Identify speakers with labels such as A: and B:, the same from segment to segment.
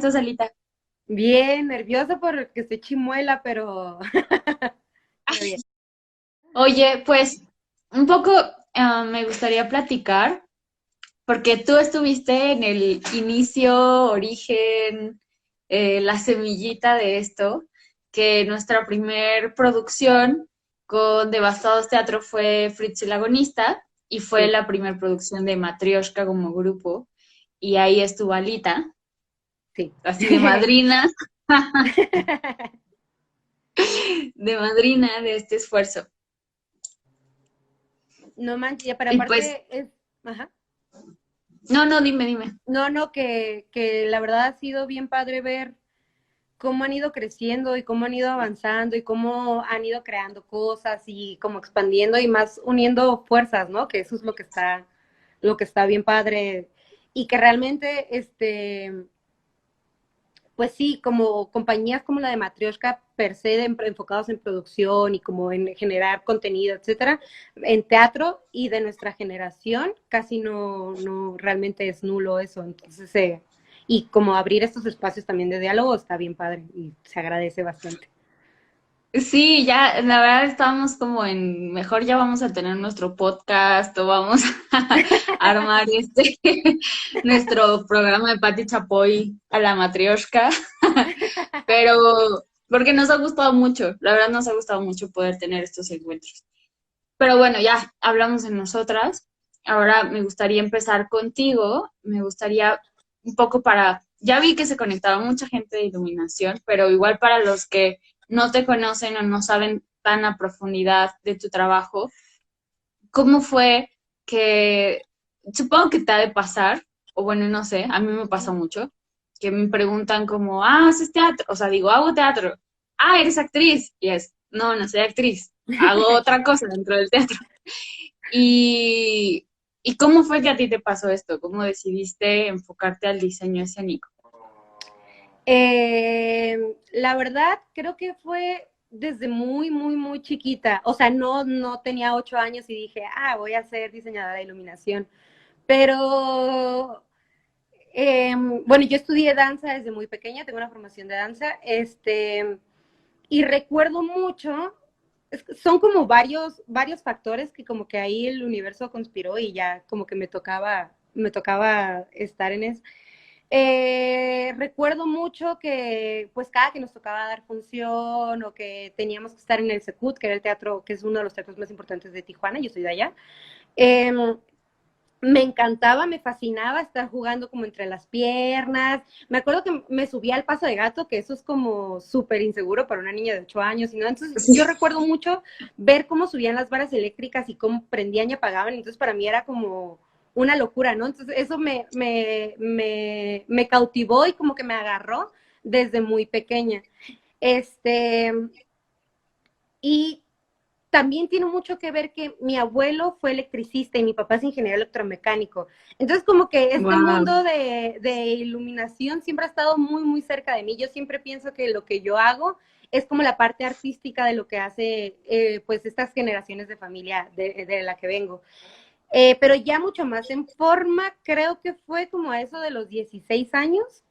A: estás, Alita?
B: Bien, nerviosa porque estoy chimuela, pero, pero bien.
A: Oye, pues un poco me gustaría platicar, porque tú estuviste en el inicio, origen, la semillita de esto, que nuestra primer producción con Devastados Teatro fue Fritz el Agonista, y fue
B: Sí.
A: la primer producción de Matrioshka como grupo, y ahí estuvo Alita,
B: Sí.
A: así de madrina de este esfuerzo.
B: No manches, ya, pero
A: Y pues,
B: aparte es, ajá.
A: no, no, dime.
B: No, no, que la verdad ha sido bien padre ver cómo han ido creciendo y cómo han ido avanzando y cómo han ido creando cosas y como expandiendo y más uniendo fuerzas, ¿no? Que eso es lo que está bien padre y que realmente, pues sí, como compañías como la de Matryoshka per se, enfocados en producción y como en generar contenido, etcétera, en teatro y de nuestra generación casi no realmente es nulo eso. Entonces, y como abrir estos espacios también de diálogo está bien padre y se agradece bastante.
A: Sí, ya, la verdad estábamos como en, mejor ya vamos a tener nuestro podcast o vamos a armar nuestro programa de Pati Chapoy a la matrioshka, pero porque nos ha gustado mucho, la verdad nos ha gustado mucho poder tener estos encuentros. Pero bueno, ya hablamos de nosotras. Ahora me gustaría empezar contigo. Me gustaría un poco ya vi que se conectaba mucha gente de iluminación, pero igual para los que no te conocen o no saben tan a profundidad de tu trabajo, ¿cómo fue que, supongo que te ha de pasar, o bueno, no sé, a mí me pasa mucho, que me preguntan como, ¿haces teatro? O sea, digo, hago teatro. ¿Eres actriz? Y es, no, no soy actriz, hago otra cosa dentro del teatro. Y, ¿Y cómo fue que a ti te pasó esto? ¿Cómo decidiste enfocarte al diseño escénico?
B: La verdad, creo que fue desde muy chiquita. O sea, no tenía 8 años y dije, voy a ser diseñadora de iluminación. Pero bueno, yo estudié danza desde muy pequeña, tengo una formación de danza, y recuerdo mucho, son como varios factores que como que ahí el universo conspiró y ya como que me tocaba estar en eso. Recuerdo mucho que pues cada que nos tocaba dar función o que teníamos que estar en el Secut, que era el teatro, que es uno de los teatros más importantes de Tijuana, yo soy de allá, eh, me encantaba, me fascinaba estar jugando como entre las piernas. Me acuerdo que me subía al paso de gato, que eso es como súper inseguro para una niña de 8 años, ¿no? Entonces yo
A: Sí,
B: recuerdo mucho ver cómo subían las varas eléctricas y cómo prendían y apagaban. Entonces para mí era como una locura, ¿no? Entonces eso me cautivó y como que me agarró desde muy pequeña. Este, y también tiene mucho que ver que mi abuelo fue electricista y mi papá es ingeniero electromecánico. Entonces, como que este
A: wow.
B: mundo de iluminación siempre ha estado muy cerca de mí. Yo siempre pienso que lo que yo hago es como la parte artística de lo que hace pues estas generaciones de familia de la que vengo. Pero ya mucho más en forma, creo que fue como a eso de los 16 años,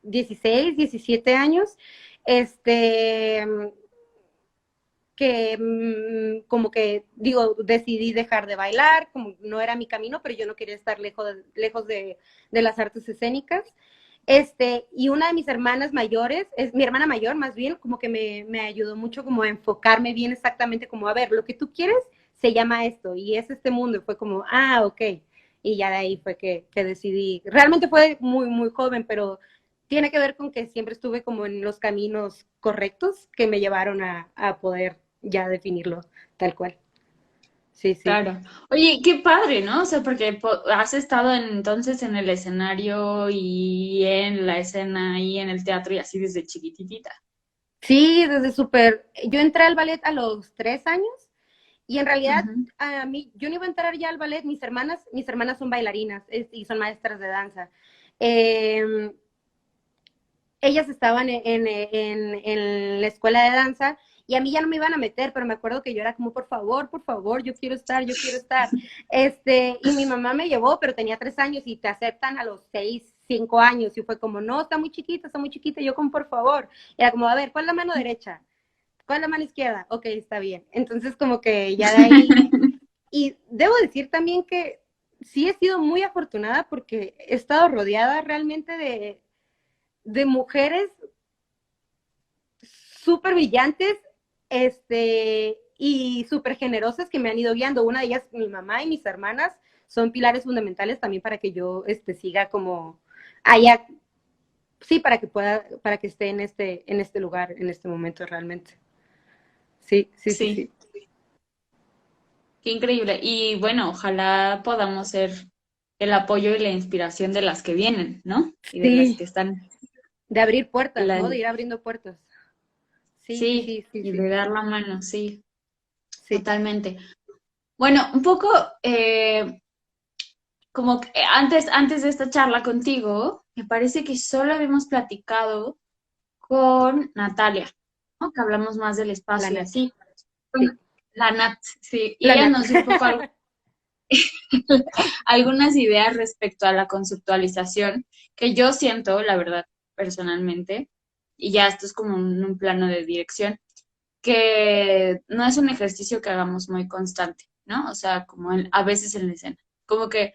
B: 16 17 años, este, que como que, digo, decidí dejar de bailar, como no era mi camino, pero yo no quería estar lejos de las artes escénicas. Y una de mis hermanas mayores, es mi hermana mayor más bien, como que me ayudó mucho como a enfocarme bien exactamente como, a ver, lo que tú quieres se llama esto y es este mundo. Y fue como, ok. Y ya de ahí fue que decidí. Realmente fue muy joven, pero tiene que ver con que siempre estuve como en los caminos correctos que me llevaron a poder ya definirlo tal cual. Sí, sí.
A: Claro. Oye, qué padre, ¿no? O sea, porque has estado entonces en el escenario y en la escena y en el teatro y así desde chiquititita.
B: Sí, desde súper. Yo entré al ballet a los 3 años y en realidad
A: Ujú.
B: a mí, yo no iba a entrar ya al ballet. Mis hermanas son bailarinas y son maestras de danza. Eh, Ellas estaban en la escuela de danza y a mí ya no me iban a meter, pero me acuerdo que yo era como, por favor, yo quiero estar. Y mi mamá me llevó, pero tenía 3 años y te aceptan a los 6, 5 años y fue como, no, está muy chiquita, y yo como, por favor, era como, a ver, ¿cuál es la mano derecha? ¿Cuál es la mano izquierda? Ok, está bien. Entonces como que ya de ahí, y debo decir también que sí he sido muy afortunada porque he estado rodeada realmente de mujeres súper brillantes, y súper generosas que me han ido guiando. Una de ellas, mi mamá y mis hermanas, son pilares fundamentales también para que yo siga como allá, sí, para que esté en este lugar, en este momento realmente. Sí, sí, sí,
A: Sí,
B: sí.
A: qué increíble. Y bueno, ojalá podamos ser el apoyo y la inspiración de las que vienen, ¿no? Y de las
B: Sí,
A: que están,
B: de abrir puertas,
A: la-
B: ¿no? De ir abriendo puertas. Sí, sí,
A: sí,
B: sí, sí,
A: y
B: sí.
A: de dar la mano, sí,
B: Sí,
A: totalmente. Bueno, un poco como que antes de esta charla contigo, me parece que solo habíamos platicado con Natalia, ¿no? Que hablamos más del
B: la
A: espacio y
B: Nat.
A: así.
B: Sí,
A: Con la Nat, sí, y
B: la
A: ella
B: Nat.
A: nos dio un poco algunas ideas respecto a la conceptualización que yo siento, la verdad, personalmente, y ya esto es como un plano de dirección, que no es un ejercicio que hagamos muy constante, ¿no? O sea, como a veces en la escena, como que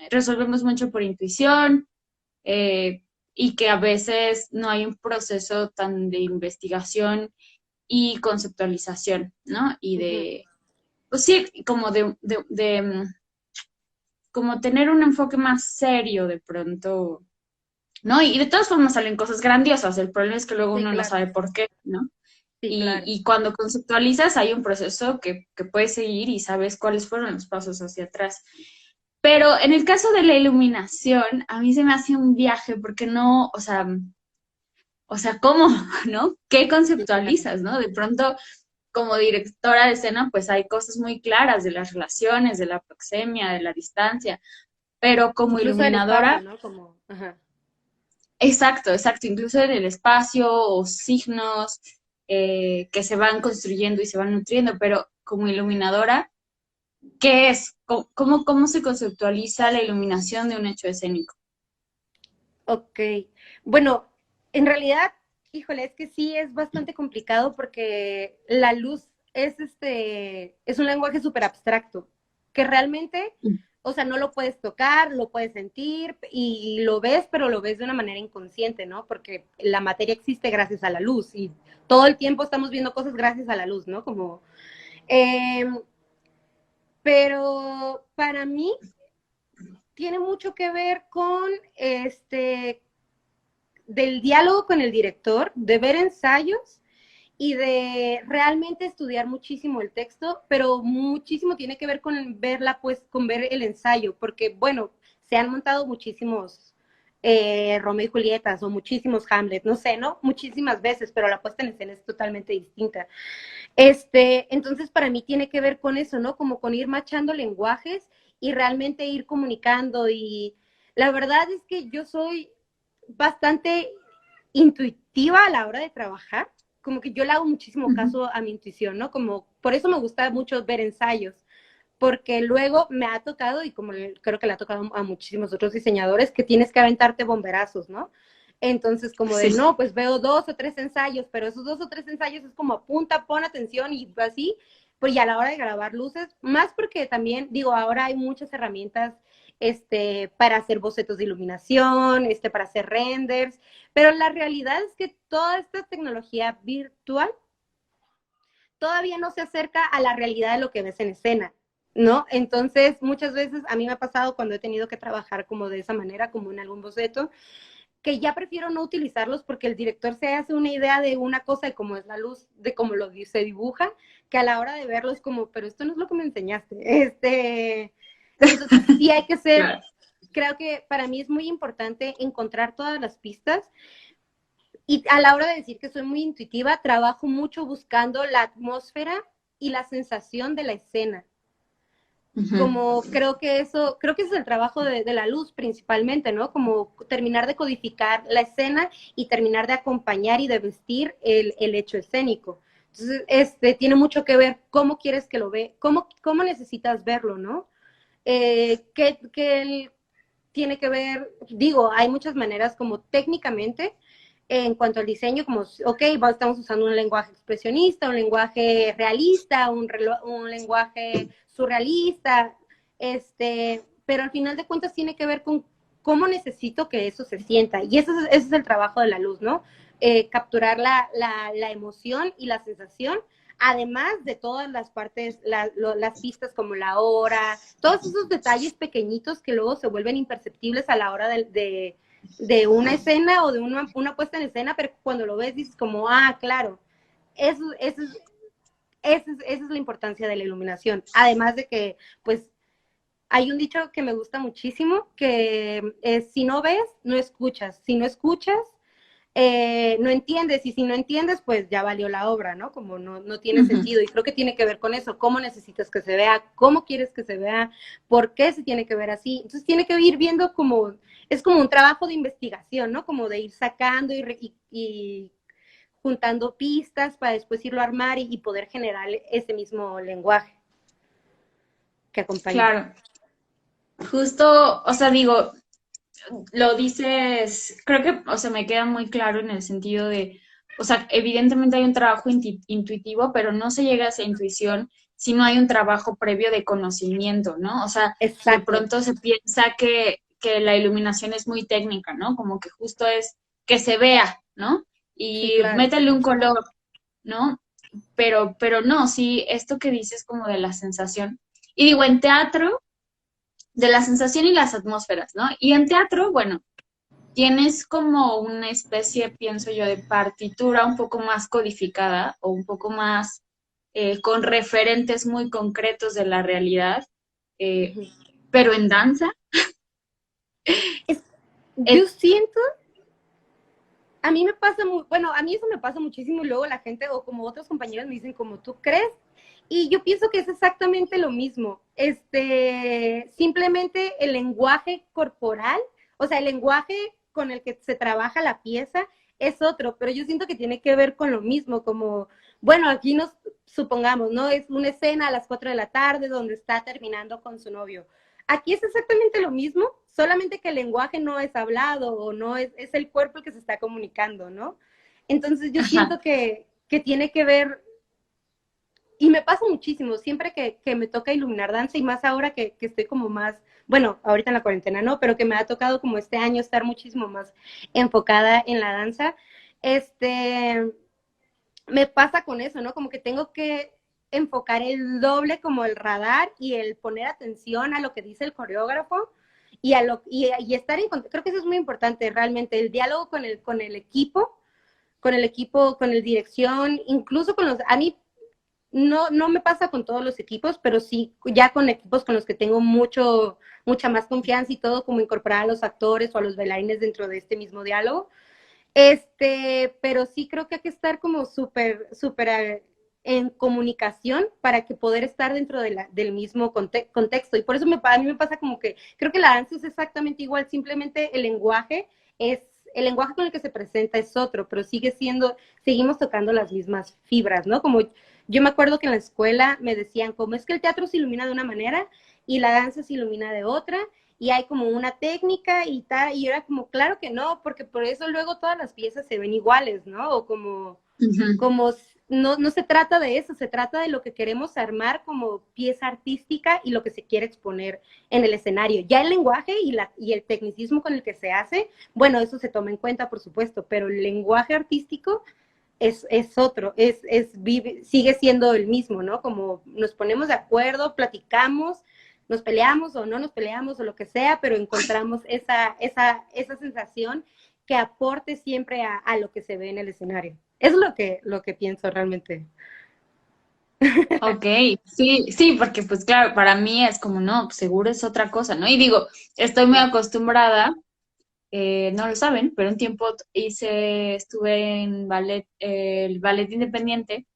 A: resolvemos mucho por intuición, eh, y que a veces no hay un proceso tan de investigación y conceptualización, ¿no? Y
B: Ujú.
A: de, pues sí, como como tener un enfoque más serio de pronto, ¿no? Y de todas formas salen cosas grandiosas, el problema es que luego
B: Sí,
A: uno no
B: claro.
A: sabe por qué, ¿no?
B: Sí, claro.
A: Y cuando conceptualizas hay un proceso que puedes seguir y sabes cuáles fueron los pasos hacia atrás. Pero en el caso de la iluminación, a mí se me hace un viaje porque no, o sea, ¿cómo, no? ¿Qué
B: Sí, claro.
A: conceptualizas, no? De pronto, como directora de escena, pues hay cosas muy claras de las relaciones, de la proxemia, de la distancia, pero como
B: Incluso el espacio,
A: iluminadora,
B: ¿no? Como, ajá.
A: exacto, exacto, incluso en el espacio o signos que se van construyendo y se van nutriendo, pero como iluminadora, ¿qué es? ¿Cómo se conceptualiza la iluminación de un hecho escénico?
B: Ok. Bueno, en realidad, híjole, es que sí es bastante complicado porque la luz es un lenguaje súper abstracto, que realmente, o sea, no lo puedes tocar, lo puedes sentir y lo ves, pero lo ves de una manera inconsciente, ¿no? Porque la materia existe gracias a la luz y todo el tiempo estamos viendo cosas gracias a la luz, ¿no? Como, eh, pero para mí tiene mucho que ver con del diálogo con el director, de ver ensayos y de realmente estudiar muchísimo el texto, pero muchísimo tiene que ver con verla, pues, con ver el ensayo, porque, bueno, se han montado muchísimos Romeo y Julietas o muchísimos Hamlet, no sé, ¿no? Muchísimas veces, pero la puesta en escena es totalmente distinta. Entonces, para mí tiene que ver con eso, ¿no? Como con ir machando lenguajes y realmente ir comunicando. Y la verdad es que yo soy bastante intuitiva a la hora de trabajar, como que yo le hago muchísimo
A: Ujú.
B: caso a mi intuición, ¿no? Como por eso me gusta mucho ver ensayos, porque luego me ha tocado, y como creo que le ha tocado a muchísimos otros diseñadores, que tienes que aventarte bomberazos, ¿no? Entonces, como de,
A: Sí,
B: no, pues veo 2 o 3 ensayos, pero esos 2 o 3 ensayos es como apunta, pon atención y así, pues ya a la hora de grabar luces, más porque también, digo, ahora hay muchas herramientas para hacer bocetos de iluminación, para hacer renders, pero la realidad es que toda esta tecnología virtual todavía no se acerca a la realidad de lo que ves en escena, ¿no? Entonces, muchas veces a mí me ha pasado cuando he tenido que trabajar como de esa manera, como en algún boceto, que ya prefiero no utilizarlos porque el director se hace una idea de una cosa de cómo es la luz, de cómo se dibuja, que a la hora de verlo es como, pero esto no es lo que me enseñaste. Entonces sí hay que ser,
A: claro.
B: creo que para mí es muy importante encontrar todas las pistas y a la hora de decir que soy muy intuitiva, trabajo mucho buscando la atmósfera y la sensación de la escena.
A: Ujú.
B: Como creo que ese es el trabajo de la luz principalmente, ¿no? Como terminar de codificar la escena y terminar de acompañar y de vestir el hecho escénico. Entonces, tiene mucho que ver cómo quieres que lo ve, cómo necesitas verlo, ¿no? Que tiene que ver, digo, hay muchas maneras como técnicamente en cuanto al diseño, como, ok, estamos usando un lenguaje expresionista, un lenguaje realista, un lenguaje surrealista, pero al final de cuentas tiene que ver con cómo necesito que eso se sienta. Y ese es el trabajo de la luz, ¿no? Capturar la emoción y la sensación, además de todas las partes, las pistas como la hora, todos esos detalles pequeñitos que luego se vuelven imperceptibles a la hora de una escena o de una puesta en escena, pero cuando lo ves dices como, ah, claro, esa es la importancia de la iluminación. Además de que, pues, hay un dicho que me gusta muchísimo, que es, si no ves, no escuchas. Si no escuchas, no entiendes. Y si no entiendes, pues ya valió la obra, ¿no? Como no tiene sentido. Y creo que tiene que ver con eso. ¿Cómo necesitas que se vea? ¿Cómo quieres que se vea? ¿Por qué se tiene que ver así? Entonces tiene que ir viendo como, es como un trabajo de investigación, ¿no? Como de ir sacando y juntando pistas para después irlo a armar y poder generar ese mismo lenguaje que acompaña.
A: Claro, justo, o sea, digo, lo dices, creo que, o sea, me queda muy claro en el sentido de, o sea, evidentemente hay un trabajo intuitivo, pero no se llega a esa intuición si no hay un trabajo previo de conocimiento, ¿no? O sea, de
B: Exacto.
A: pronto se piensa que la iluminación es muy técnica, ¿no? Como que justo es que se vea, ¿no?
B: Sí,
A: Y
B: claro.
A: métele un color, ¿no? Pero no, sí, esto que dices como de la sensación. Y digo, en teatro, de la sensación y las atmósferas, ¿no? Y en teatro, bueno, tienes como una especie, pienso yo, de partitura un poco más codificada o un poco más con referentes muy concretos de la realidad, eh,
B: Uh-huh.
A: pero en danza,
B: Es,
A: es,
B: yo siento, a mí me pasa, bueno, a mí eso me pasa muchísimo y luego la gente o como otros compañeros me dicen como tú crees y yo pienso que es exactamente lo mismo. Simplemente el lenguaje corporal, o sea, el lenguaje con el que se trabaja la pieza es otro, pero yo siento que tiene que ver con lo mismo, como, bueno, aquí nos supongamos, ¿no? Es una escena a las 4 de la tarde donde está terminando con su novio. Aquí es exactamente lo mismo, solamente que el lenguaje no es hablado o no es el cuerpo el que se está comunicando, ¿no? Entonces yo
A: ajá,
B: siento que tiene que ver, y me pasa muchísimo, siempre que me toca iluminar danza y más ahora que estoy como más, bueno, ahorita en la cuarentena no, pero que me ha tocado como este año estar muchísimo más enfocada en la danza, me pasa con eso, ¿no? Como que tengo que enfocar el doble como el radar y el poner atención a lo que dice el coreógrafo y estar creo que eso es muy importante realmente, el diálogo con el equipo, con el dirección, incluso a mí no me pasa con todos los equipos, pero sí ya con equipos con los que tengo mucha más confianza y todo, como incorporar a los actores o a los bailarines dentro de este mismo diálogo. Pero sí creo que hay que estar como súper en comunicación para que poder estar dentro del mismo contexto. Y por eso a mí me pasa como que creo que la danza es exactamente igual, simplemente el lenguaje con el que se presenta es otro, pero seguimos tocando las mismas fibras, ¿no? Como yo me acuerdo que en la escuela me decían, como es que el teatro se ilumina de una manera y la danza se ilumina de otra, y hay como una técnica y tal, y era como, claro que no, porque por eso luego todas las piezas se ven iguales, ¿no? O
A: uh-huh,
B: no se trata de eso, se trata de lo que queremos armar como pieza artística y lo que se quiere exponer en el escenario. Ya el lenguaje y el tecnicismo con el que se hace, bueno, eso se toma en cuenta, por supuesto, pero el lenguaje artístico es otro, sigue siendo el mismo, ¿no? Como nos ponemos de acuerdo, platicamos, nos peleamos o no nos peleamos o lo que sea, pero encontramos esa sensación que aporte siempre a lo que se ve en el escenario. Es lo que pienso realmente.
A: ok, sí, sí, porque pues claro, para mí es como, no, pues, seguro es otra cosa, ¿no? Y digo, estoy muy acostumbrada, no lo saben, pero un tiempo estuve en ballet, el ballet independiente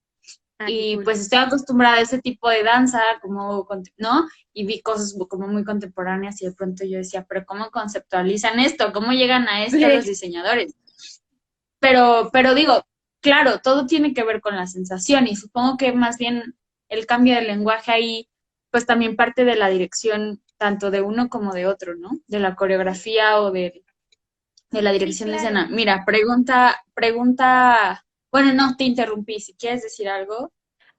B: Ah, qué
A: y
B: cool.
A: pues estoy acostumbrada a ese tipo de danza, como, ¿no? Y vi cosas como muy contemporáneas y de pronto yo decía, pero ¿cómo conceptualizan esto? ¿Cómo llegan a esto los
B: Sí,
A: diseñadores? Pero digo, claro, todo tiene que ver con la sensación y supongo que más bien el cambio de lenguaje ahí, pues también parte de la dirección tanto de uno como de otro, ¿no? De la coreografía o de la
B: Sí,
A: dirección de
B: claro.
A: escena. Mira, pregunta, bueno, no, te interrumpí, si quieres decir algo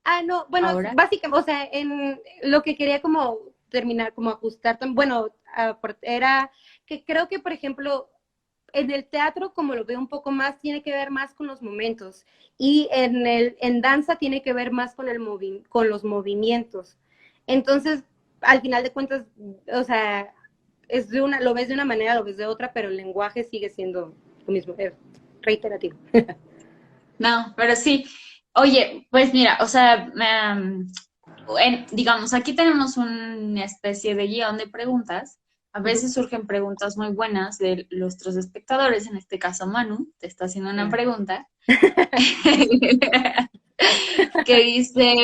B: Ah, no, bueno,
A: ahora.
B: básicamente, o sea, en lo que quería como terminar, como ajustar, bueno, era que creo que, por ejemplo, en el teatro, como lo veo un poco más, tiene que ver más con los momentos y en danza tiene que ver más con con los movimientos. Entonces, al final de cuentas, o sea, lo ves de una manera, lo ves de otra, pero el lenguaje sigue siendo lo mismo, es reiterativo.
A: No, pero sí. Oye, pues mira, o sea, digamos, aquí tenemos una especie de guión de preguntas. A veces surgen preguntas muy buenas de nuestros espectadores, en este caso Manu, te está haciendo una pregunta que dice,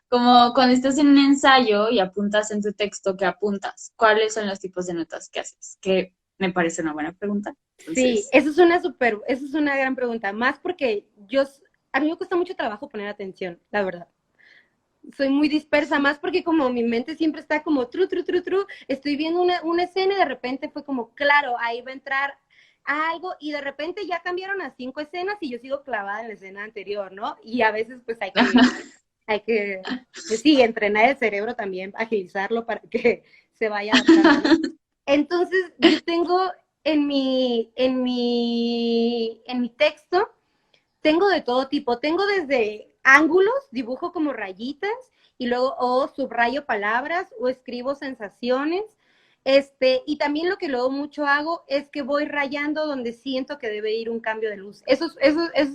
A: como cuando estás en un ensayo y apuntas en tu texto, ¿qué apuntas? ¿Cuáles son los tipos de notas que haces? Que me parece una buena pregunta.
B: Sí,
A: Entonces,
B: eso es una gran pregunta, más porque a mí me cuesta mucho trabajo poner atención, la verdad. Soy muy dispersa, más porque como mi mente siempre está como tru, estoy viendo una escena y de repente fue como, claro, ahí va a entrar algo y de repente ya cambiaron a 5 escenas y yo sigo clavada en la escena anterior, ¿no? Y a veces pues hay que, pues sí, entrenar el cerebro también, agilizarlo para que se vaya adaptando, ¿no? Entonces, yo tengo en mi texto, tengo de todo tipo. Tengo desde ángulos, dibujo como rayitas, y luego o subrayo palabras o escribo sensaciones. Y también lo que luego mucho hago es que voy rayando donde siento que debe ir un cambio de luz. Eso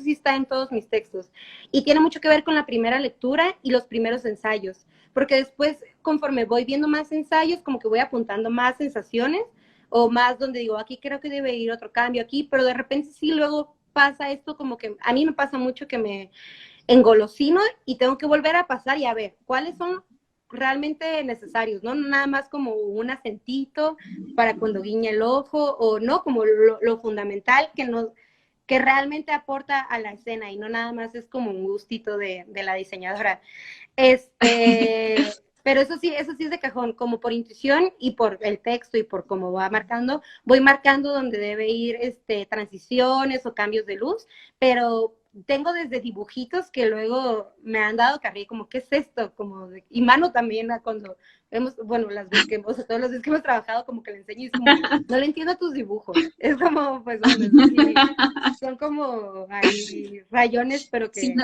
B: sí está en todos mis textos. Y tiene mucho que ver con la primera lectura y los primeros ensayos. Porque después, conforme voy viendo más ensayos, como que voy apuntando más sensaciones o más donde digo, aquí creo que debe ir otro cambio aquí, pero de repente sí luego pasa esto como que a mí me pasa mucho que me engolosino y tengo que volver a pasar y a ver cuáles son realmente necesarios, ¿no? Nada más como un acentito para cuando guiña el ojo o no, como lo fundamental que realmente aporta a la escena y no nada más es como un gustito de la diseñadora. Pero eso sí es de cajón, como por intuición y por el texto y por cómo va marcando, voy marcando donde debe ir transiciones o cambios de luz, pero tengo desde dibujitos que luego me han dado carrilla, como, ¿qué es esto? Y mano también, cuando bueno, las veces o sea, todas las veces que hemos trabajado, como que le enseño y es como, no le entiendo a tus dibujos. Es como, pues bueno, eso sí, son como ahí rayones, pero
A: si
B: que
A: no,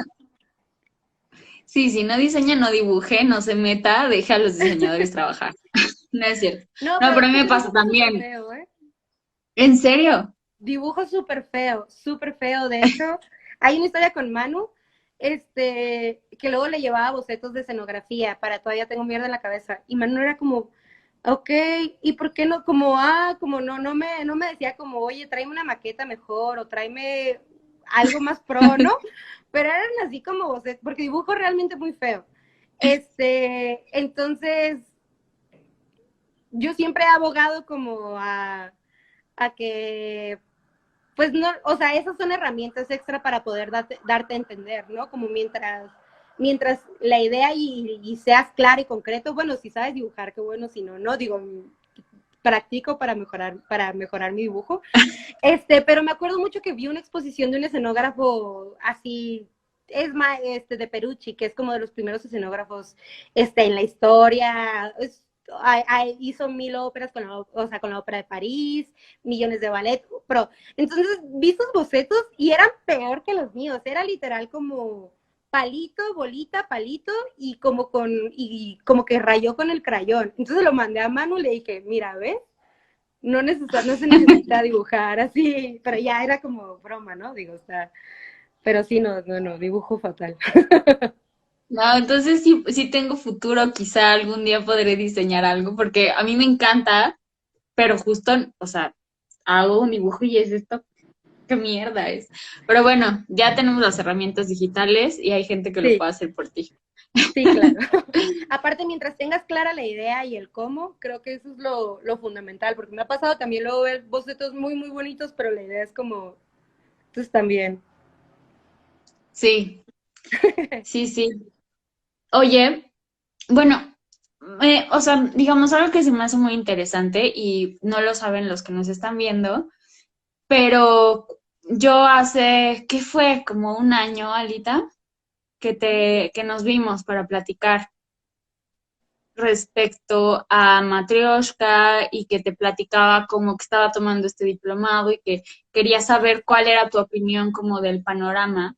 A: sí, si no diseña, no dibuje, no se meta, deja a los diseñadores trabajar. No es cierto.
B: no,
A: No,
B: pero
A: pero a
B: es
A: mí
B: que
A: me pasa
B: dibujo súper
A: también.
B: feo, ¿eh?
A: ¿En serio?
B: Dibujo súper feo. De hecho, hay una historia con Manu, que luego le llevaba bocetos de escenografía para todavía tengo mierda en la cabeza. Y Manu era como, ok, ¿y por qué no? Como, como no me decía como, oye, tráeme una maqueta mejor o tráeme algo más pro, ¿no? Pero eran así como bocetos, porque dibujo realmente muy feo. Entonces, yo siempre he abogado como a que pues no, o sea, esas son herramientas extra para poder darte a entender, ¿no? Como mientras la idea y seas claro y concreto, bueno, si sabes dibujar, qué bueno, si no, no, digo, practico para mejorar mi dibujo. Pero me acuerdo mucho que vi una exposición de un escenógrafo así, es más, de Perucci, que es como de los primeros escenógrafos, en la historia, hizo 1000 óperas o sea, con la ópera de París, millones de ballet, pero entonces vi sus bocetos y eran peor que los míos, era literal como palito, bolita, palito y como que rayó con el crayón. Entonces lo mandé a Manu y le dije, mira, ¿ves? No se necesita dibujar así, pero ya era como broma, ¿no? Digo, o sea, pero sí, no, dibujo fatal.
A: No, entonces sí, sí tengo futuro, quizá algún día podré diseñar algo, porque a mí me encanta, pero justo, o sea, hago un dibujo y es esto, qué mierda es. Pero bueno, ya tenemos las herramientas digitales y hay gente que lo
B: Sí,
A: puede hacer por ti.
B: sí, claro. Aparte, mientras tengas clara la idea y el cómo, creo que eso es lo fundamental, porque me ha pasado también luego ver bocetos muy bonitos, pero la idea es como, entonces también.
A: Sí, sí, sí. Oye, bueno. O sea, digamos algo que se me hace muy interesante y no lo saben los que nos están viendo, pero yo hace, ¿qué fue? Como un año, Alita, que nos vimos para platicar respecto a Matryoshka y que te platicaba como que estaba tomando este diplomado y que quería saber cuál era tu opinión como del panorama.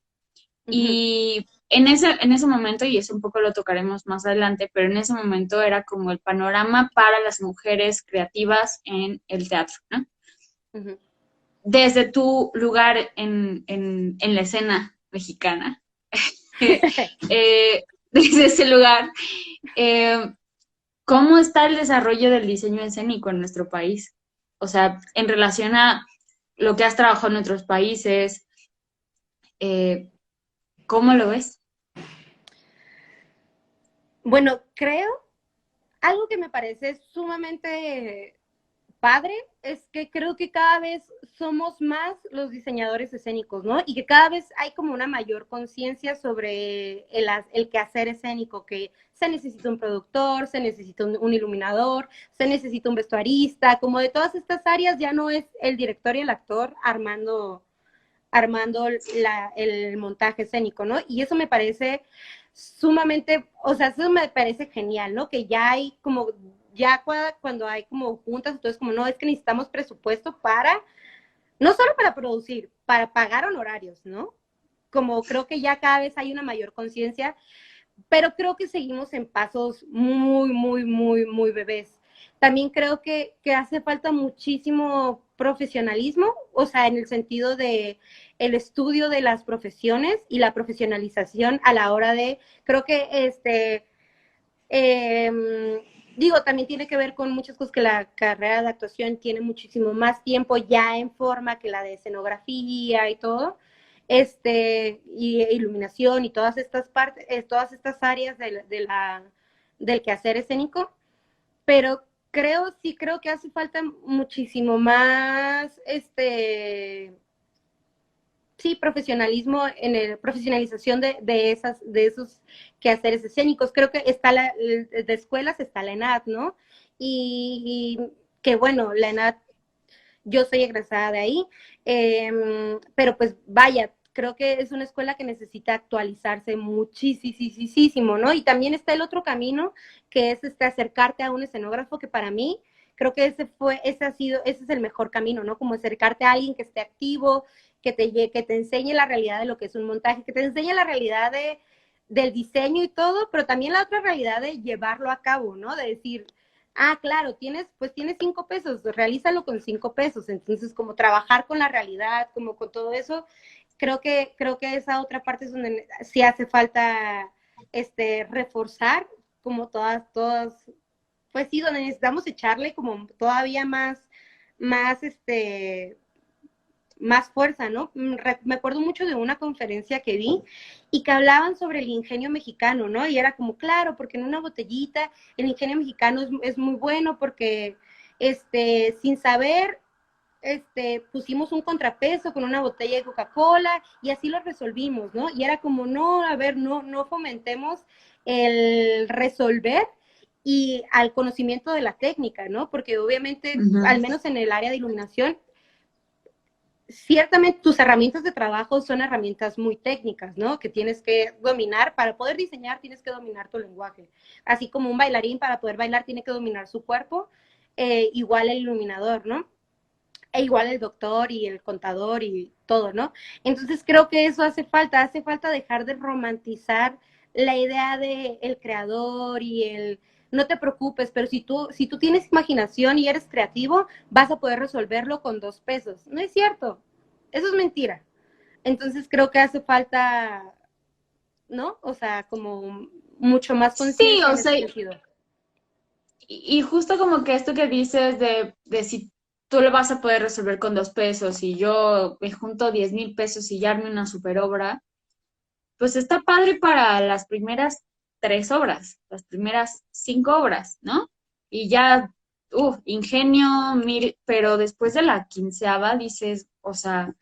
B: Ujú.
A: Y en ese momento, y eso un poco lo tocaremos más adelante, pero en ese momento era como el panorama para las mujeres creativas en el teatro, ¿no?
B: Ujú.
A: Desde tu lugar en la escena mexicana, desde ese lugar, eh, ¿cómo está el desarrollo del diseño escénico en nuestro país? O sea, en relación a lo que has trabajado en otros países, eh, ¿cómo lo ves?
B: Bueno, creo, algo que me parece sumamente padre es que creo que cada vez somos más los diseñadores escénicos, ¿no? Y que cada vez hay como una mayor conciencia sobre el quehacer escénico, que se necesita un productor, se necesita un iluminador, se necesita un vestuarista, como de todas estas áreas ya no es el director y el actor armando el montaje escénico, ¿no? Y eso me parece sumamente, o sea, eso me parece genial, ¿no? Que ya hay como, ya cuando hay como juntas, entonces como, no, es que necesitamos presupuesto para, no solo para producir, para pagar honorarios, ¿no? Como creo que ya cada vez hay una mayor conciencia, pero creo que seguimos en pasos muy, muy, muy, muy bebés. También creo que hace falta muchísimo profesionalismo, o sea, en el sentido de el estudio de las profesiones y la profesionalización a la hora de, creo que digo, también tiene que ver con muchas cosas que la carrera de actuación tiene muchísimo más tiempo ya en forma que la de escenografía y todo, y iluminación y todas estas partes, todas estas áreas del quehacer escénico, pero sí creo que hace falta muchísimo más, sí, profesionalismo profesionalización de esos quehaceres escénicos. Creo que está de escuelas está la ENAD, ¿no? Y que bueno, la ENAD, yo soy egresada de ahí, pero pues vaya, creo que es una escuela que necesita actualizarse muchísimo, ¿no? Y también está el otro camino, que es acercarte a un escenógrafo, que para mí creo que ese es el mejor camino, ¿no? Como acercarte a alguien que esté activo, que te enseñe la realidad de lo que es un montaje, que te enseñe la realidad del diseño y todo, pero también la otra realidad de llevarlo a cabo, ¿no? De decir, ah, claro, tienes 5 pesos, realízalo con 5 pesos. Entonces, como trabajar con la realidad, como con todo eso, creo que esa otra parte es donde sí hace falta reforzar como todas, pues sí, donde necesitamos echarle como todavía más, más fuerza, ¿no? Me acuerdo mucho de una conferencia que vi y que hablaban sobre el ingenio mexicano, ¿no? Y era como, claro, porque en una botellita el ingenio mexicano es muy bueno porque, sin saber, pusimos un contrapeso con una botella de Coca-Cola y así lo resolvimos, ¿no? Y era como, no, a ver, no fomentemos el resolver y al conocimiento de la técnica, ¿no? Porque obviamente,
A: Ujú.
B: al menos en el área de iluminación, ciertamente tus herramientas de trabajo son herramientas muy técnicas, ¿no? Que tienes que dominar, para poder diseñar tienes que dominar tu lenguaje. Así como un bailarín para poder bailar tiene que dominar su cuerpo, igual el iluminador, ¿no? E igual el doctor y el contador y todo, ¿no? Entonces creo que eso hace falta dejar de romantizar la idea de el creador y el no te preocupes, pero si tú tienes imaginación y eres creativo, vas a poder resolverlo con 2 pesos. No es cierto, eso es mentira. Entonces creo que hace falta, ¿no? O sea, como mucho más
A: Sí,
B: conciencia
A: o
B: en ese
A: sea,
B: sentido.
A: y justo como que esto que dices de si tú lo vas a poder resolver con 2 pesos y yo me junto 10,000 pesos y ya arme una super obra, pues está padre para las primeras 3 obras, las primeras 5 obras, ¿no? Y ya, ingenio, pero después de la quinceava dices, o sea,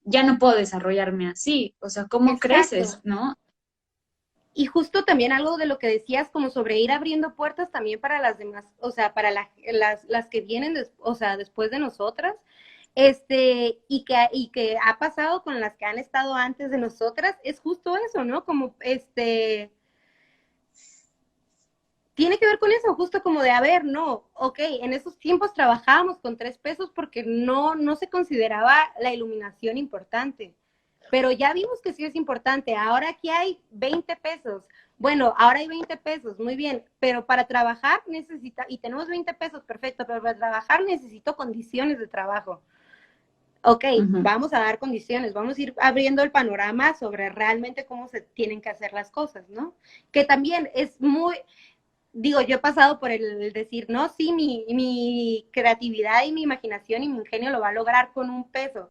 A: ya no puedo desarrollarme así, o sea, ¿cómo
B: Exacto.
A: creces, no?
B: Y justo también algo de lo que decías, como sobre ir abriendo puertas también para las demás, o sea, para las que vienen, o sea, después de nosotras, y que ha pasado con las que han estado antes de nosotras, es justo eso, ¿no? Como, tiene que ver con eso, justo como de, a ver, no, ok, en esos tiempos trabajábamos con 3 pesos porque no se consideraba la iluminación importante, pero ya vimos que sí es importante, ahora aquí hay 20 pesos, bueno, ahora hay 20 pesos, muy bien, pero para trabajar necesita, y tenemos 20 pesos, perfecto, pero para trabajar necesito condiciones de trabajo. Ok,
A: Ujú.
B: vamos a dar condiciones, vamos a ir abriendo el panorama sobre realmente cómo se tienen que hacer las cosas, ¿no? Que también es muy, digo, yo he pasado por el decir, no, sí, mi creatividad y mi imaginación y mi ingenio lo va a lograr con 1 peso.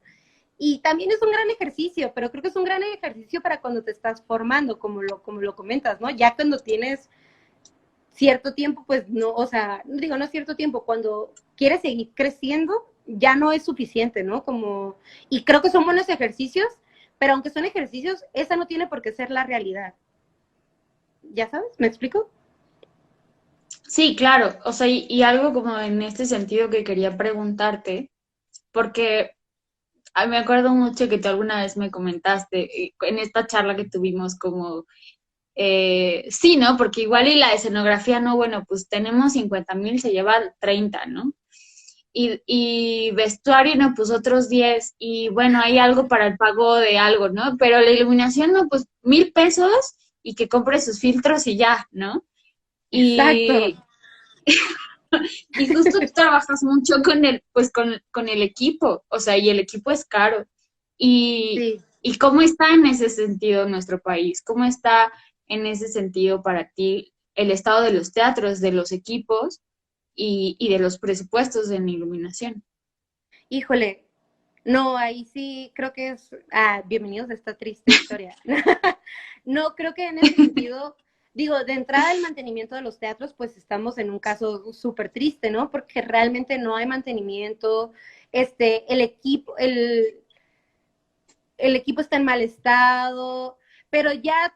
B: Y también es un gran ejercicio, pero creo que es un gran ejercicio para cuando te estás formando, como lo comentas, ¿no? Ya cuando tienes cierto tiempo, pues no, o sea, digo, no cierto tiempo, cuando quieres seguir creciendo, ya no es suficiente, ¿no? Como, y creo que son buenos ejercicios, pero aunque son ejercicios, esa no tiene por qué ser la realidad. ¿Ya sabes? ¿Me explico?
A: Sí, claro. O sea, y algo como en este sentido que quería preguntarte, porque me acuerdo mucho que tú alguna vez me comentaste en esta charla que tuvimos como, sí, ¿no? Porque igual y la escenografía, no, bueno, pues tenemos 50,000, se lleva 30, ¿no? Y vestuario, no, pues otros 10 y bueno, hay algo para el pago de algo, ¿no? Pero la iluminación, no, pues 1,000 pesos y que compre sus filtros y ya, ¿no?
B: Exacto.
A: Y, y justo tú trabajas mucho con el, pues con el equipo, o sea, y el equipo es caro.
B: Sí.
A: Y cómo está en ese sentido nuestro país? ¿Cómo está en ese sentido para ti el estado de los teatros, de los equipos y de los presupuestos en iluminación?
B: Híjole, no, ahí sí creo que es, bienvenidos a esta triste historia. No, creo que en ese sentido, digo, de entrada el mantenimiento de los teatros, pues estamos en un caso súper triste, ¿no? Porque realmente no hay mantenimiento, el equipo está en mal estado, pero ya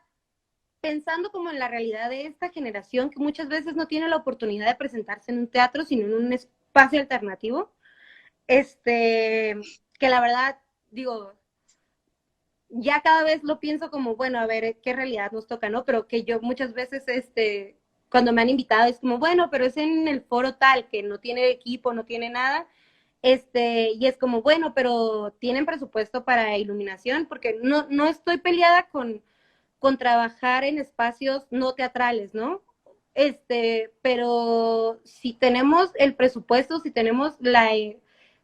B: pensando como en la realidad de esta generación que muchas veces no tiene la oportunidad de presentarse en un teatro, sino en un espacio alternativo, que la verdad, digo, ya cada vez lo pienso como, bueno, a ver qué realidad nos toca, ¿no? Pero que yo muchas veces, cuando me han invitado es como, bueno, pero es en el foro tal, que no tiene equipo, no tiene nada, y es como, bueno, pero tienen presupuesto para iluminación, porque no estoy peleada con trabajar en espacios no teatrales, ¿no? Pero si tenemos el presupuesto, si tenemos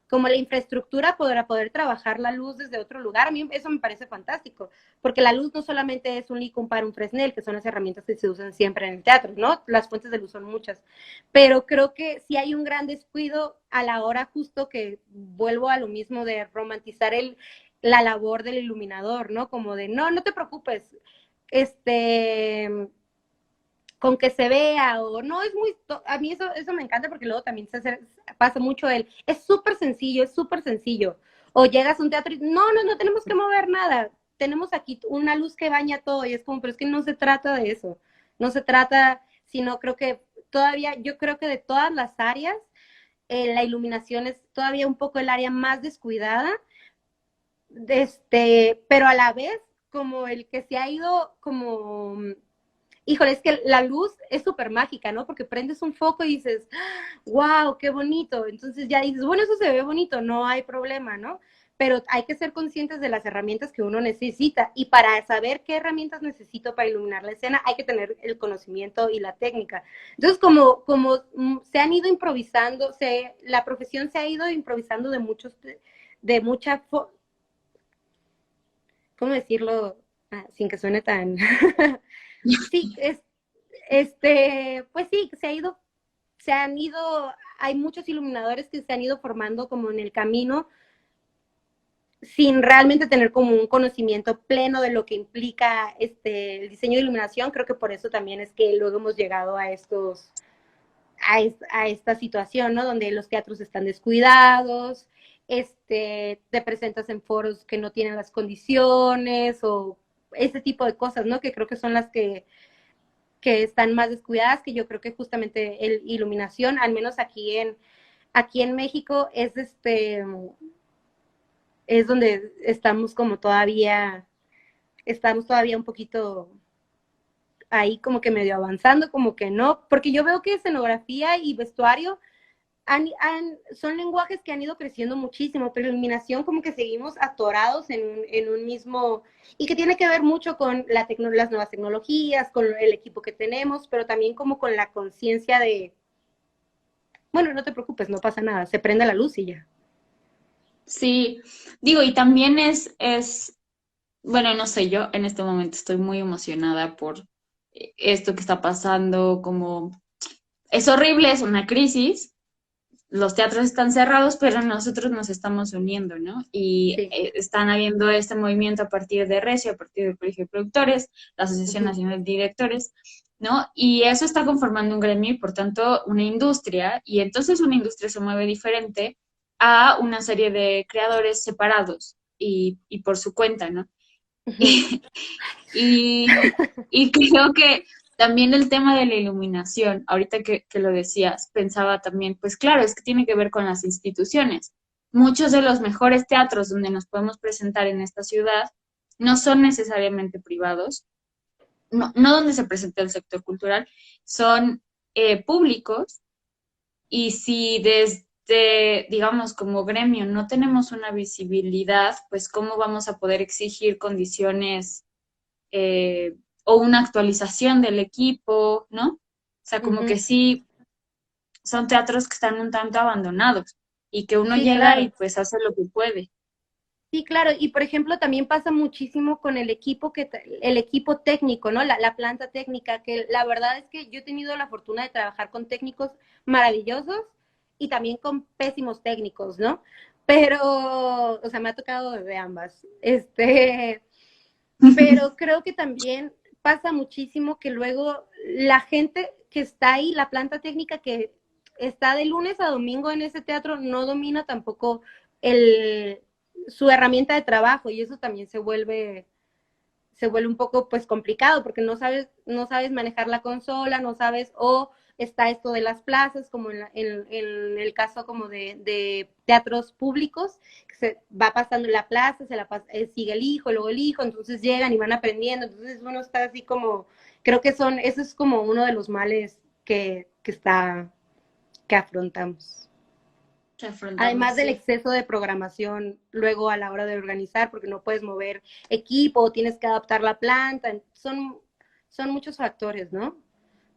B: como la infraestructura para poder trabajar la luz desde otro lugar, a mí eso me parece fantástico, porque la luz no solamente es un licum para un Fresnel, que son las herramientas que se usan siempre en el teatro, ¿no? Las fuentes de luz son muchas, pero creo que sí hay un gran descuido a la hora justo que vuelvo a lo mismo de romantizar la labor del iluminador, ¿no? Como de, no te preocupes, este, con que se vea o no es muy, a mí eso me encanta porque luego también pasa mucho es súper sencillo, o llegas a un teatro y no tenemos que mover nada, tenemos aquí una luz que baña todo y es como, pero es que no se trata de eso, no se trata, sino creo que todavía, yo creo que de todas las áreas, la iluminación es todavía un poco el área más descuidada, pero a la vez como el que se ha ido como, híjole, es que la luz es súper mágica, ¿no? Porque prendes un foco y dices, wow, qué bonito. Entonces ya dices, bueno, eso se ve bonito, no hay problema, ¿no? Pero hay que ser conscientes de las herramientas que uno necesita. Y para saber qué herramientas necesito para iluminar la escena, hay que tener el conocimiento y la técnica. Entonces, como se han ido improvisando, la profesión se ha ido improvisando de mucha, ¿cómo decirlo? Sin que suene tan... sí, pues sí, se han ido, hay muchos iluminadores que se han ido formando como en el camino sin realmente tener como un conocimiento pleno de lo que implica el diseño de iluminación. Creo que por eso también es que luego hemos llegado a esta situación, ¿no? Donde los teatros están descuidados, te presentas en foros que no tienen las condiciones o ese tipo de cosas, ¿no? Que creo que son las que están más descuidadas, que yo creo que justamente el iluminación, al menos aquí en México, es donde estamos todavía un poquito ahí como que medio avanzando, como que no, porque yo veo que escenografía y vestuario son lenguajes que han ido creciendo muchísimo, pero iluminación como que seguimos atorados en un mismo, y que tiene que ver mucho con las nuevas tecnologías, con el equipo que tenemos, pero también como con la conciencia de, bueno, no te preocupes, no pasa nada, se prende la luz y ya.
A: Sí, digo, y también bueno, no sé, yo en este momento estoy muy emocionada por esto que está pasando, como es horrible, es una crisis, los teatros están cerrados, pero nosotros nos estamos uniendo, ¿no? Y
B: Sí.
A: están habiendo este movimiento a partir de Recio, a partir del Colegio de Productores, la Asociación
B: Ujú,
A: Nacional de Directores, ¿no? Y eso está conformando un gremio y por tanto una industria, y entonces una industria se mueve diferente a una serie de creadores separados y por su cuenta, ¿no?
B: ujú.
A: Y, y creo que también el tema de la iluminación, ahorita que lo decías, pensaba también, pues claro, es que tiene que ver con las instituciones. Muchos de los mejores teatros donde nos podemos presentar en esta ciudad no son necesariamente privados, no donde se presenta el sector cultural, son públicos y si desde, digamos, como gremio no tenemos una visibilidad, pues cómo vamos a poder exigir condiciones o una actualización del equipo, ¿no? O sea, como que
B: Ujú.
A: sí, son teatros que están un tanto abandonados y que uno
B: Sí,
A: llega y
B: claro.
A: pues hace lo que puede.
B: Sí, claro, y por ejemplo también pasa muchísimo con el equipo el equipo técnico, ¿no? La planta técnica, que la verdad es que yo he tenido la fortuna de trabajar con técnicos maravillosos y también con pésimos técnicos, ¿no? Pero, o sea, me ha tocado de ambas. Pero creo que también pasa muchísimo que luego la gente que está ahí, la planta técnica que está de lunes a domingo en ese teatro, no domina tampoco el, su herramienta de trabajo y eso también se vuelve un poco pues complicado porque no sabes manejar la consola, no sabes, o está esto de las plazas, como en el caso como de teatros públicos, que se va pasando en la plaza, sigue el hijo, luego el hijo, entonces llegan y van aprendiendo, entonces uno está así como, creo que eso es como uno de los males que afrontamos.
A: Que afrontamos,
B: Además del
A: sí.
B: exceso de programación luego a la hora de organizar, porque no puedes mover equipo, tienes que adaptar la planta, son muchos factores, ¿no?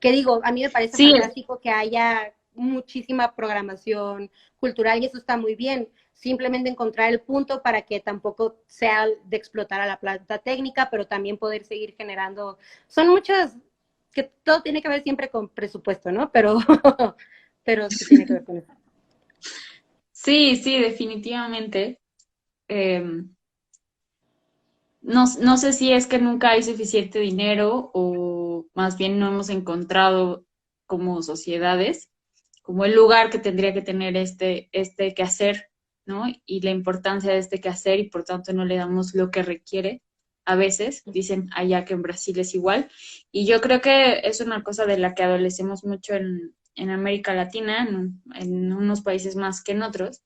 B: Que digo, a mí me parece
A: Sí,
B: fantástico que haya muchísima programación cultural y eso está muy bien. Simplemente encontrar el punto para que tampoco sea de explotar a la planta técnica, pero también poder seguir generando. Son muchas, que todo tiene que ver siempre con presupuesto, ¿no? Pero sí tiene que ver con eso.
A: sí, sí, definitivamente. Eh, no sé si es que nunca hay suficiente dinero o más bien no hemos encontrado como sociedades como el lugar que tendría que tener este quehacer, ¿no? Y la importancia de este quehacer y por tanto no le damos lo que requiere. A veces dicen allá que en Brasil es igual. Y yo creo que es una cosa de la que adolecemos mucho en América Latina, en unos países más que en otros.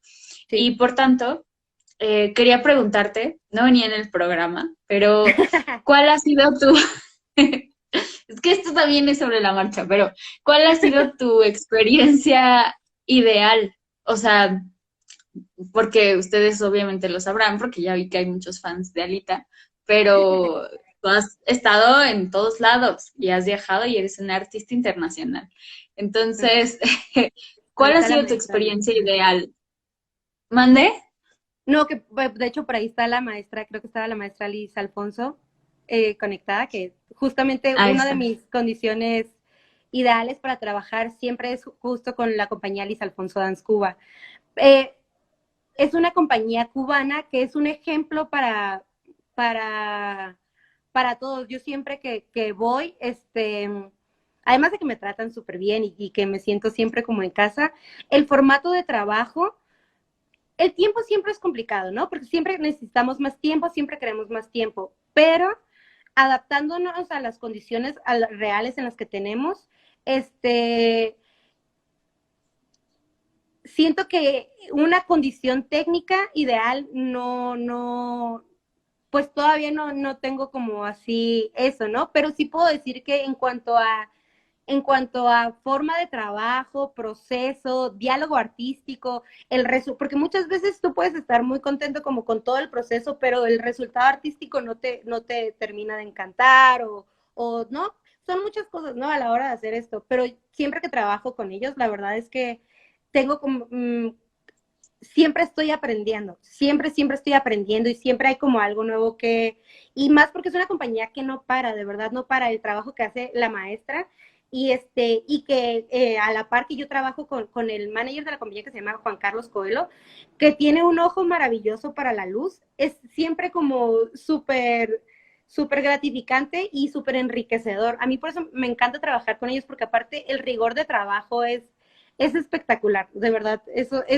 B: Sí.
A: Y por tanto, quería preguntarte, no venía en el programa, pero ¿cuál ha sido tu, es que esto también es sobre la marcha, pero ¿cuál ha sido tu experiencia ideal? O sea, porque ustedes obviamente lo sabrán, porque ya vi que hay muchos fans de Alita, pero tú has estado en todos lados y has viajado y eres una artista internacional. Entonces,
B: Ahí
A: ¿cuál ha
B: está la
A: sido tu
B: maestra Liz.
A: experiencia ideal? ¿Mande?
B: No, que de hecho por ahí está la maestra, creo que estaba la maestra Liz Alfonso conectada, que justamente
A: Ahí
B: una de
A: está.
B: mis condiciones ideales para trabajar siempre es justo con la compañía Liz Alfonso Dance Cuba. Eh, es una compañía cubana que es un ejemplo para, para todos. Yo siempre que voy, además de que me tratan súper bien y que me siento siempre como en casa, el formato de trabajo, el tiempo siempre es complicado, ¿no? Porque siempre necesitamos más tiempo, siempre queremos más tiempo, pero adaptándonos a las condiciones reales en las que tenemos, siento que una condición técnica ideal pues todavía no tengo como así eso, ¿no? Pero sí puedo decir que en cuanto a forma de trabajo, proceso, diálogo artístico, porque muchas veces tú puedes estar muy contento como con todo el proceso, pero el resultado artístico no te termina de encantar o no, son muchas cosas, ¿no? A la hora de hacer esto, pero siempre que trabajo con ellos, la verdad es que tengo como, siempre estoy aprendiendo, siempre estoy aprendiendo y siempre hay como algo nuevo y más porque es una compañía que no para, de verdad no para el trabajo que hace la maestra y que a la par que yo trabajo con el manager de la compañía que se llama Juan Carlos Coelho, que tiene un ojo maravilloso para la luz, es siempre como súper gratificante y súper enriquecedor. A mí por eso me encanta trabajar con ellos porque aparte el rigor de trabajo es espectacular, de verdad,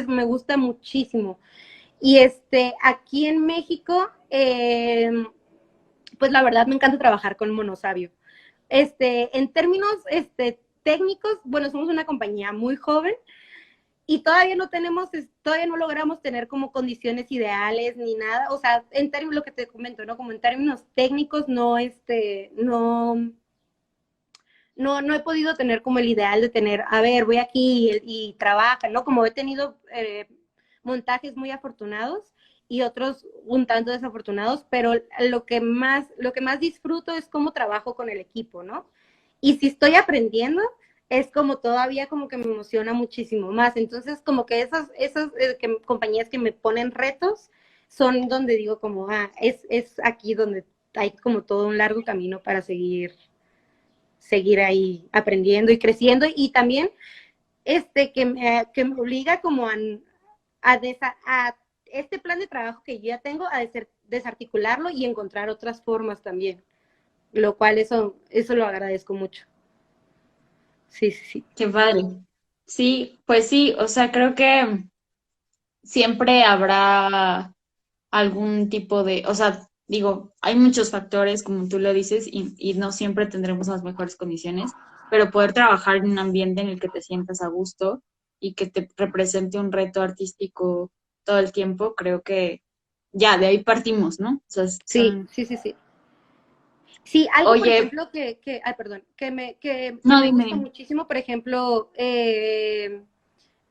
B: me gusta muchísimo. Y aquí en México, pues la verdad me encanta trabajar con Monosabio. En términos técnicos, bueno, somos una compañía muy joven y todavía no logramos tener como condiciones ideales ni nada, o sea, en términos, lo que te comento, ¿no? Como en términos técnicos, no he podido tener como el ideal de tener, a ver, voy aquí y trabaja, ¿no? Como he tenido montajes muy afortunados y otros un tanto desafortunados, pero lo que más disfruto es cómo trabajo con el equipo, ¿no? Y si estoy aprendiendo, es como todavía como que me emociona muchísimo más. Entonces, como que esas compañías que me ponen retos son donde digo como, es aquí donde hay como todo un largo camino para seguir ahí aprendiendo y creciendo y también que me obliga como a este plan de trabajo que yo ya tengo a desarticularlo y encontrar otras formas también, lo cual eso lo agradezco mucho. Sí, sí, sí.
A: Qué padre. Sí, pues sí, o sea, creo que siempre habrá algún tipo de, o sea, digo, hay muchos factores, como tú lo dices, y no siempre tendremos las mejores condiciones, pero poder trabajar en un ambiente en el que te sientas a gusto y que te represente un reto artístico todo el tiempo, creo que ya de ahí partimos, ¿no? O sea,
B: Sí,
A: son,
B: sí, sí, sí. Sí, algo, por
A: oye,
B: ejemplo, ay, perdón, que
A: no,
B: me
A: dime,
B: gusta
A: dime.
B: muchísimo, por ejemplo,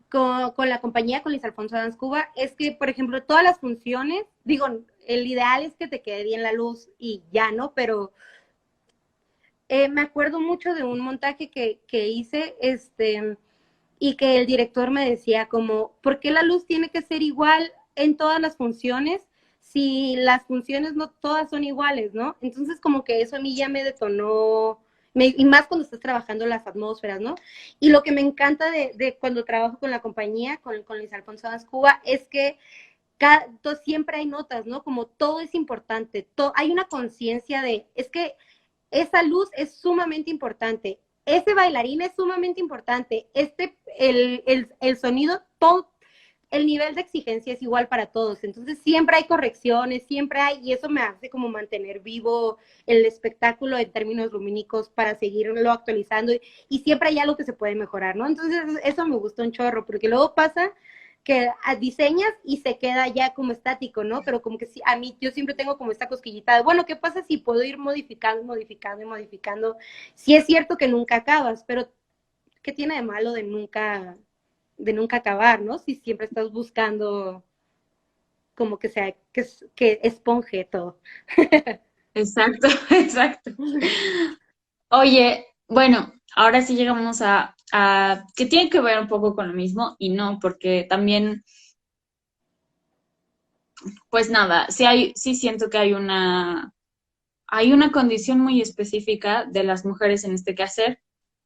B: con la compañía, con Luis Alfonso Danz Cuba, es que, por ejemplo, todas las funciones, digo, el ideal es que te quede bien la luz y ya, ¿no? Pero me acuerdo mucho de un montaje que hice, y que el director me decía como, ¿por qué la luz tiene que ser igual en todas las funciones si las funciones no todas son iguales, ¿no? Entonces como que eso a mí ya me detonó, y más cuando estás trabajando las atmósferas, ¿no? Y lo que me encanta de cuando trabajo con la compañía, con Luis Alfonso Danz Cuba, es que siempre hay notas, ¿no? Como todo es importante, hay una conciencia es que esa luz es sumamente importante, ese bailarín es sumamente importante, el sonido, todo, el nivel de exigencia es igual para todos, entonces siempre hay correcciones, y eso me hace como mantener vivo el espectáculo en términos lumínicos para seguirlo actualizando y siempre hay algo que se puede mejorar, ¿no? Entonces eso me gusta un chorro, porque luego pasa que diseñas y se queda ya como estático, ¿no? Pero como que sí, a mí yo siempre tengo como esta cosquillita de, bueno, ¿qué pasa si puedo ir modificando, modificando y modificando? Sí es cierto que nunca acabas, pero ¿qué tiene de malo de nunca acabar, ¿no? Si siempre estás buscando como que sea, que esponje todo.
A: Exacto, exacto. Oye, bueno, ahora sí llegamos a que tiene que ver un poco con lo mismo y no, porque también, pues nada, sí siento que hay una condición muy específica de las mujeres en este quehacer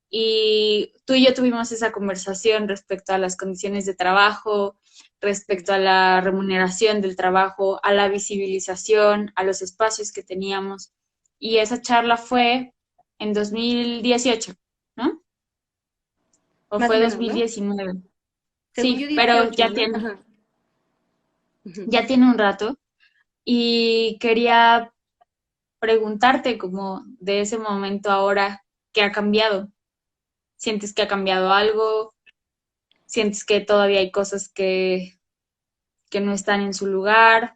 A: y tú y yo tuvimos esa conversación respecto a las condiciones de trabajo, respecto a la remuneración del trabajo, a la visibilización, a los espacios que teníamos y esa charla fue en 2018, ¿no? ¿O
B: Más o
A: fue
B: menos, ¿no?
A: 2019?
B: Según yo
A: Sí, pero
B: 18, ¿no? Ajá.
A: ya tiene un rato y quería preguntarte como de ese momento ahora, ¿qué ha cambiado? ¿Sientes que ha cambiado algo? ¿Sientes que todavía hay cosas que no están en su lugar?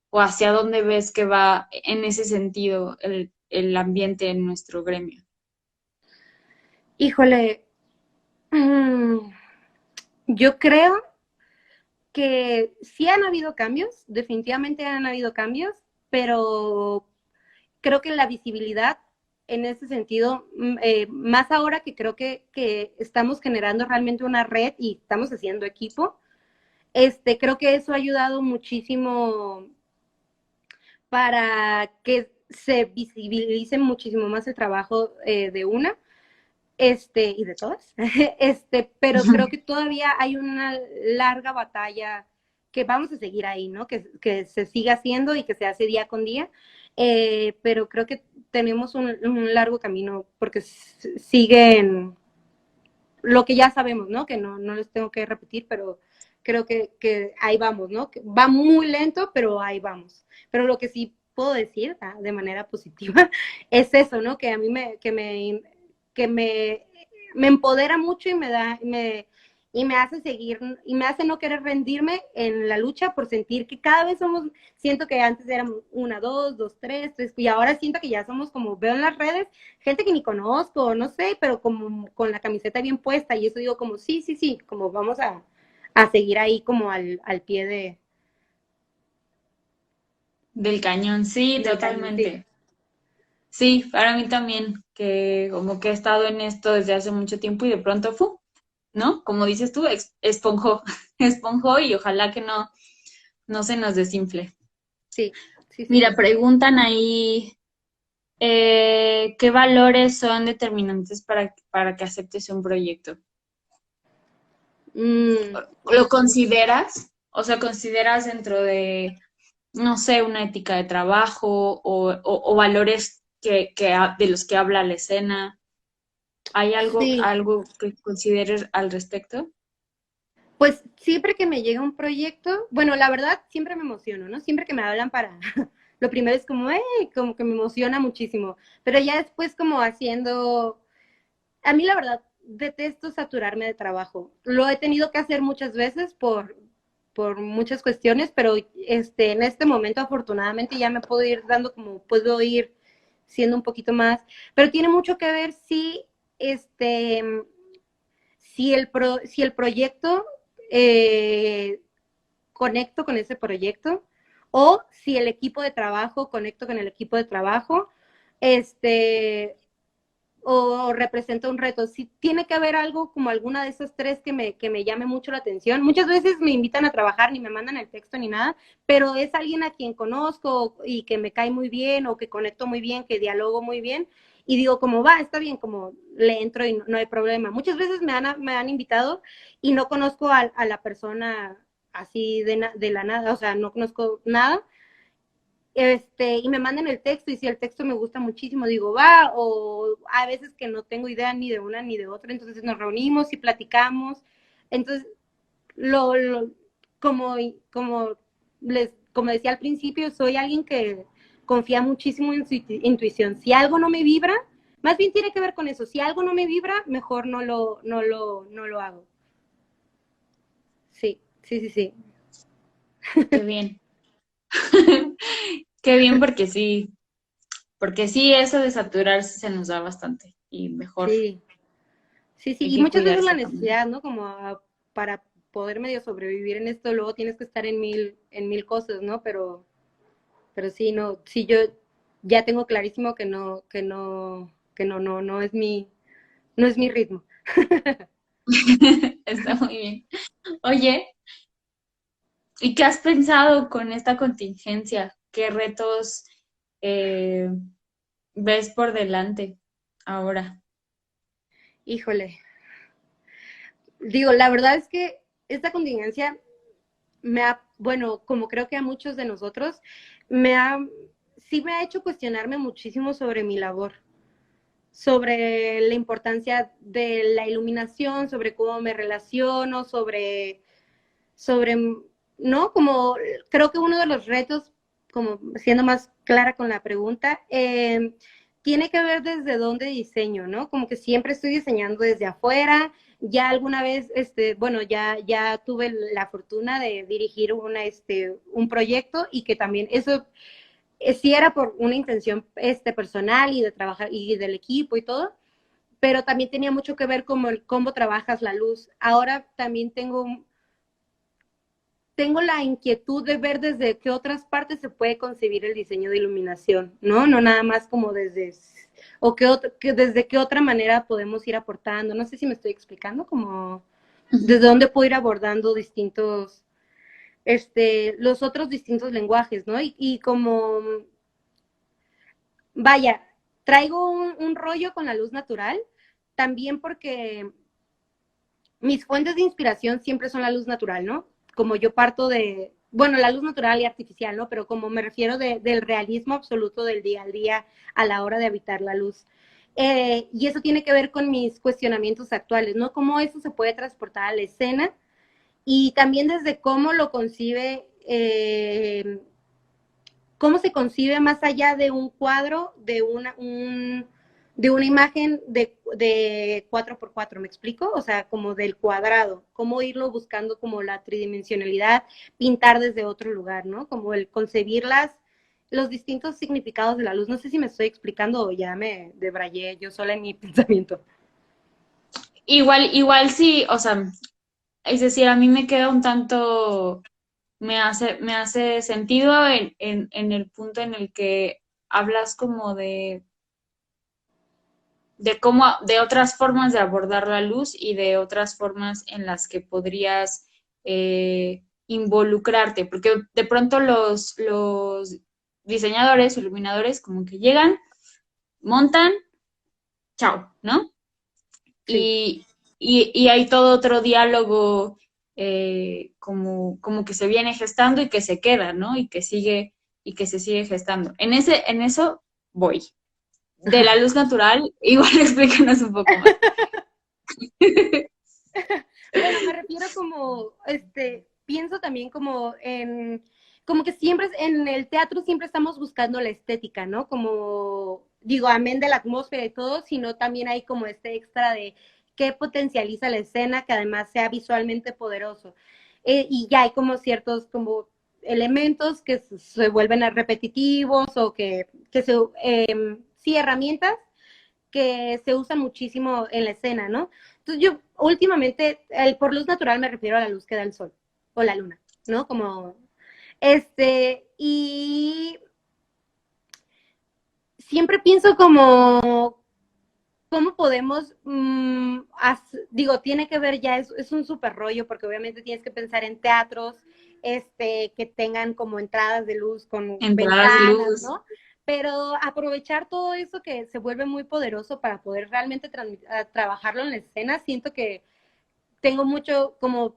A: ¿O hacia dónde ves que va en ese sentido el ambiente en nuestro gremio?
B: Híjole, mm, yo creo que sí han habido cambios, definitivamente han habido cambios, pero creo que la visibilidad en ese sentido, más ahora que creo que estamos generando realmente una red y estamos haciendo equipo, creo que eso ha ayudado muchísimo para que se visibilice muchísimo más el trabajo de una y de todas, pero creo que todavía hay una larga batalla que vamos a seguir ahí, ¿no? Que se siga haciendo y que se hace día con día, pero creo que tenemos un largo camino porque siguen lo que ya sabemos, ¿no? Que no les tengo que repetir, pero creo que ahí vamos, ¿no? Que va muy lento, pero ahí vamos. Pero lo que sí puedo decir de manera positiva es eso, ¿no? Que a mí me empodera mucho y me hace seguir y me hace no querer rendirme en la lucha por sentir que cada vez siento que antes éramos una, dos, dos, tres, y ahora siento que ya somos como veo en las redes, gente que ni conozco, no sé, pero como con la camiseta bien puesta y eso digo como sí, sí, sí, como vamos a seguir ahí como al pie
A: Del cañón, sí,
B: del cañón, sí.
A: totalmente. Sí, para mí también, que como que he estado en esto desde hace mucho tiempo y de pronto, ¡fu! ¿No? Como dices tú, esponjó, esponjó y ojalá que no se nos desinfle.
B: Sí, sí, sí.
A: Mira, preguntan ahí, ¿qué valores son determinantes para que aceptes un proyecto?
B: Mm,
A: ¿Lo consideras? O sea, ¿consideras dentro de, no sé, una ética de trabajo o valores de los que habla la escena? ¿Hay
B: sí,
A: algo que consideres al respecto?
B: pues siempre que me llega un proyecto, bueno, la verdad siempre me emociono, ¿no? Siempre que me hablan para, lo primero es como, como que me emociona muchísimo, pero ya después como haciendo, a mí la verdad detesto saturarme de trabajo. Lo he tenido que hacer muchas veces por muchas cuestiones, pero en este momento afortunadamente ya me puedo ir dando como, puedo ir siendo un poquito más, pero tiene mucho que ver este, si el proyecto conecto con ese proyecto o si el equipo de trabajo conecto con el equipo de trabajo, este, o representa un reto. Si tiene que haber algo como alguna de esas tres que me llame mucho la atención. Muchas veces me invitan a trabajar, ni me mandan el texto ni nada, pero es alguien a quien conozco y que me cae muy bien o que conecto muy bien, que dialogo muy bien. Y digo, como va, está bien, como le entro y no hay problema. Muchas veces me han invitado y no conozco a la persona así de la nada, o sea, no conozco nada, y me mandan el texto y si el texto me gusta muchísimo, digo, va, o a veces que no tengo idea ni de una ni de otra, entonces nos reunimos y platicamos. Entonces, lo, lo como, como, como decía al principio, soy alguien que confía muchísimo en su intuición. Si algo no me vibra, más bien tiene que ver con eso. Si algo no me vibra, mejor no lo hago. Sí, sí, sí, sí.
A: Qué bien. Qué bien porque sí, eso de saturarse se nos da bastante y mejor
B: Sí. Sí, sí,
A: hay
B: y
A: que
B: muchas veces la
A: cuidarse también.
B: necesidad, ¿no? Como para poder medio sobrevivir en esto, luego tienes que estar en mil cosas, ¿no? Pero sí, no, sí, yo ya tengo clarísimo no es no es mi ritmo.
A: Está muy bien. Oye, ¿y qué has pensado con esta contingencia? ¿Qué retos eh, ves por delante ahora?
B: Híjole, digo, la verdad es que esta contingencia bueno, como creo que a muchos de nosotros, me ha, sí me ha hecho cuestionarme muchísimo sobre mi labor, sobre la importancia de la iluminación, sobre cómo me relaciono, sobre, ¿no? Como creo que uno de los retos como siendo más clara con la pregunta, tiene que ver desde dónde diseño, ¿no? Como que siempre estoy diseñando desde afuera. Ya alguna vez, bueno, ya tuve la fortuna de dirigir un proyecto y que también eso sí era por una intención personal y de trabajar y del equipo y todo, pero también tenía mucho que ver como cómo trabajas la luz. Ahora también tengo la inquietud de ver desde qué otras partes se puede concebir el diseño de iluminación, ¿no? No nada más como o desde qué otra manera podemos ir aportando. No sé si me estoy explicando, como desde dónde puedo ir abordando los otros distintos lenguajes, ¿no? Y como, vaya, traigo un rollo con la luz natural, también porque mis fuentes de inspiración siempre son la luz natural, ¿no? Como yo parto bueno, la luz natural y artificial, ¿no? Pero como me refiero del realismo absoluto del día al día a la hora de habitar la luz. Y eso tiene que ver con mis cuestionamientos actuales, ¿no? Cómo eso se puede transportar a la escena y también desde cómo lo concibe, cómo se concibe más allá de un cuadro, de una imagen de 4x4, ¿me explico? O sea, como del cuadrado, cómo irlo buscando como la tridimensionalidad, pintar desde otro lugar, ¿no? Como el concebir los distintos significados de la luz. No sé si me estoy explicando o ya me debrayé yo sola en mi pensamiento.
A: Igual sí, o sea, es decir, a mí me queda un tanto, me hace sentido en el punto en el que hablas como de cómo, de otras formas de abordar la luz y de otras formas en las que podrías involucrarte, porque de pronto los diseñadores, iluminadores, como que llegan, montan, chao, ¿no?
B: Sí.
A: Y hay todo otro diálogo como que se viene gestando y que se queda, ¿no? Y que se sigue gestando. En eso voy. De la luz natural, igual explícanos un poco más.
B: Bueno, me refiero como, pienso también como que siempre en el teatro siempre estamos buscando la estética, ¿no? Como, digo, amén de la atmósfera y todo, sino también hay como este extra de qué potencializa la escena, que además sea visualmente poderoso. Y ya hay como ciertos como elementos que se vuelven repetitivos o sí, herramientas que se usan muchísimo en la escena, ¿no? Entonces yo últimamente, por luz natural me refiero a la luz que da el sol o la luna, ¿no? Como, y siempre pienso como, ¿cómo podemos, digo, tiene que ver ya, es un súper rollo, porque obviamente tienes que pensar en teatros, que tengan como entradas de luz con
A: Entradas de
B: ventanas,
A: luz.
B: ¿no? Pero aprovechar todo eso que se vuelve muy poderoso para poder realmente trabajarlo en la escena, siento que tengo mucho como,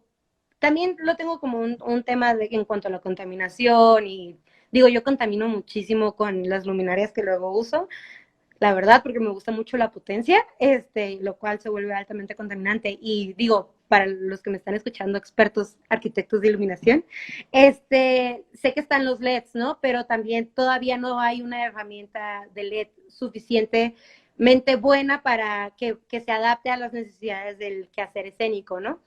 B: también lo tengo como un tema en cuanto a la contaminación y digo, yo contamino muchísimo con las luminarias que luego uso, la verdad, porque me gusta mucho la potencia, lo cual se vuelve altamente contaminante. Y digo, para los que me están escuchando, expertos arquitectos de iluminación, sé que están los LEDs, ¿no? Pero también todavía no hay una herramienta de LED suficientemente buena para que se adapte a las necesidades del quehacer escénico, ¿no?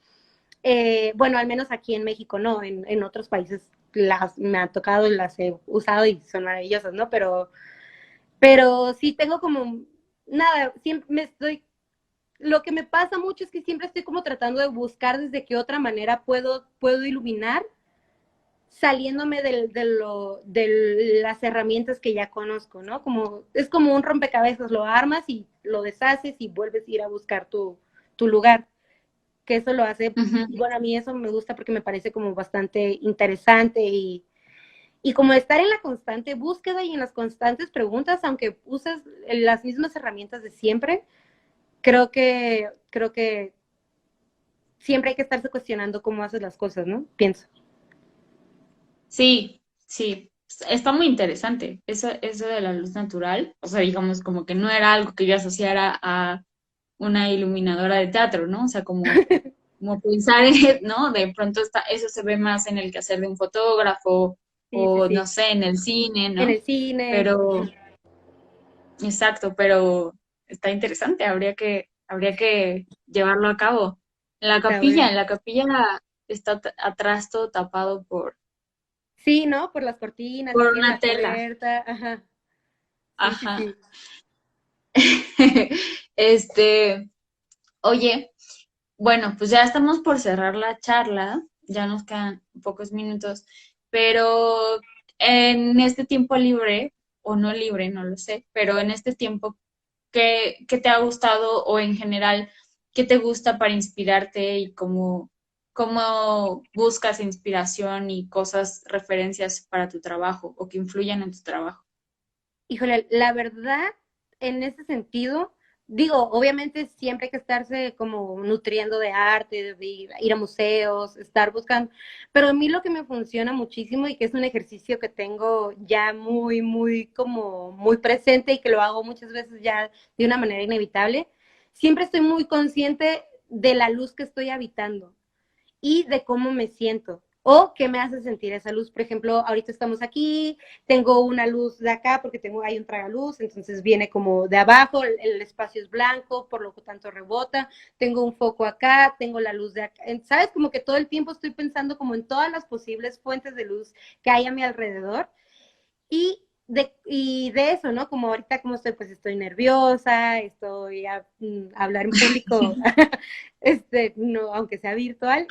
B: Bueno, al menos aquí en México no, en otros países me ha tocado, las he usado y son maravillosas, ¿no? Pero sí tengo como, nada, siempre lo que me pasa mucho es que siempre estoy como tratando de buscar desde qué otra manera puedo iluminar, saliéndome de las herramientas que ya conozco, ¿no? Como, es como un rompecabezas, lo armas y lo deshaces y vuelves a ir a buscar tu lugar, que eso lo hace,
A: Ujú.
B: bueno, a mí eso me gusta porque me parece como bastante interesante y como estar en la constante búsqueda y en las constantes preguntas, aunque uses las mismas herramientas de siempre, creo que siempre hay que estarse cuestionando cómo haces las cosas, ¿no? Pienso.
A: Sí, sí. Está muy interesante eso de la luz natural. O sea, digamos, como que no era algo que yo asociara a una iluminadora de teatro, ¿no? O sea, como pensar, ¿no? De pronto eso se ve más en el quehacer de un fotógrafo
B: Sí, sí,
A: o no
B: sí.
A: sé, en el cine,
B: En
A: ¿no?
B: el cine.
A: Pero, exacto, pero está interesante, habría que llevarlo a cabo.
B: Está bueno.
A: En la capilla está atrás todo tapado
B: Sí, ¿no? Por las cortinas,
A: por
B: aquí en
A: una
B: la
A: tela.
B: puerta. Ajá. Sí, sí,
A: Ajá.
B: sí.
A: Este, oye, bueno, pues ya estamos por cerrar la charla, ya nos quedan pocos minutos, pero en este tiempo libre, o no libre, no lo sé, pero en este tiempo, ¿qué te ha gustado o en general, qué te gusta para inspirarte y cómo buscas inspiración y cosas, referencias para tu trabajo o que influyan en tu trabajo?
B: Híjole, la verdad, en ese sentido, digo, obviamente siempre hay que estarse como nutriendo de arte, de ir a museos, estar buscando, pero a mí lo que me funciona muchísimo y que es un ejercicio que tengo ya muy, muy como muy presente y que lo hago muchas veces ya de una manera inevitable, siempre estoy muy consciente de la luz que estoy habitando y de cómo me siento o qué me hace sentir esa luz. Por ejemplo, ahorita estamos aquí, tengo una luz de acá porque hay un tragaluz, entonces viene como de abajo, el espacio es blanco, por lo tanto rebota, tengo un foco acá, tengo la luz de acá, ¿sabes? Como que todo el tiempo estoy pensando como en todas las posibles fuentes de luz que hay a mi alrededor y de eso, ¿no? Como ahorita como estoy, pues estoy nerviosa, estoy a hablar en público, no, aunque sea virtual,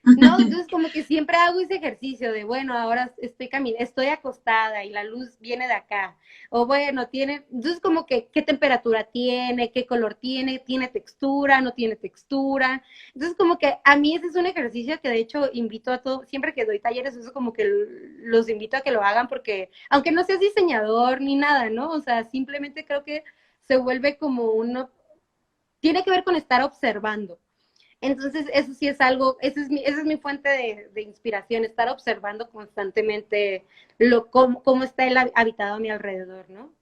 B: no, entonces como que siempre hago ese ejercicio de, bueno, ahora estoy acostada y la luz viene de acá, o bueno, entonces como que qué temperatura tiene, qué color tiene textura, no tiene textura, entonces como que a mí ese es un ejercicio que de hecho invito a todos, siempre que doy talleres, eso como que los invito a que lo hagan porque, aunque no seas diseñador ni nada, ¿no? O sea, simplemente creo que se vuelve como tiene que ver con estar observando. Entonces, eso sí es algo, esa es mi fuente de inspiración, estar observando constantemente cómo está el habitado a mi alrededor, ¿no?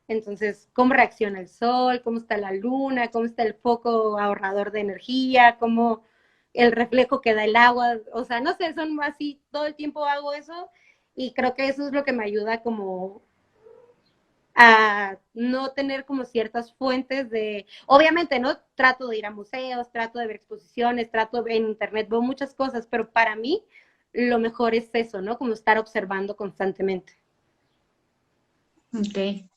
B: Entonces, cómo reacciona el sol, cómo está la luna, cómo está el foco ahorrador de energía, cómo el reflejo que da el agua, o sea, no sé, son así, todo el tiempo hago eso y creo que eso es lo que me ayuda como a no tener como ciertas fuentes obviamente, ¿no? Trato de ir a museos, trato de ver exposiciones, en internet, veo muchas cosas, pero para mí lo mejor es eso, ¿no? Como estar observando constantemente.
A: Ok.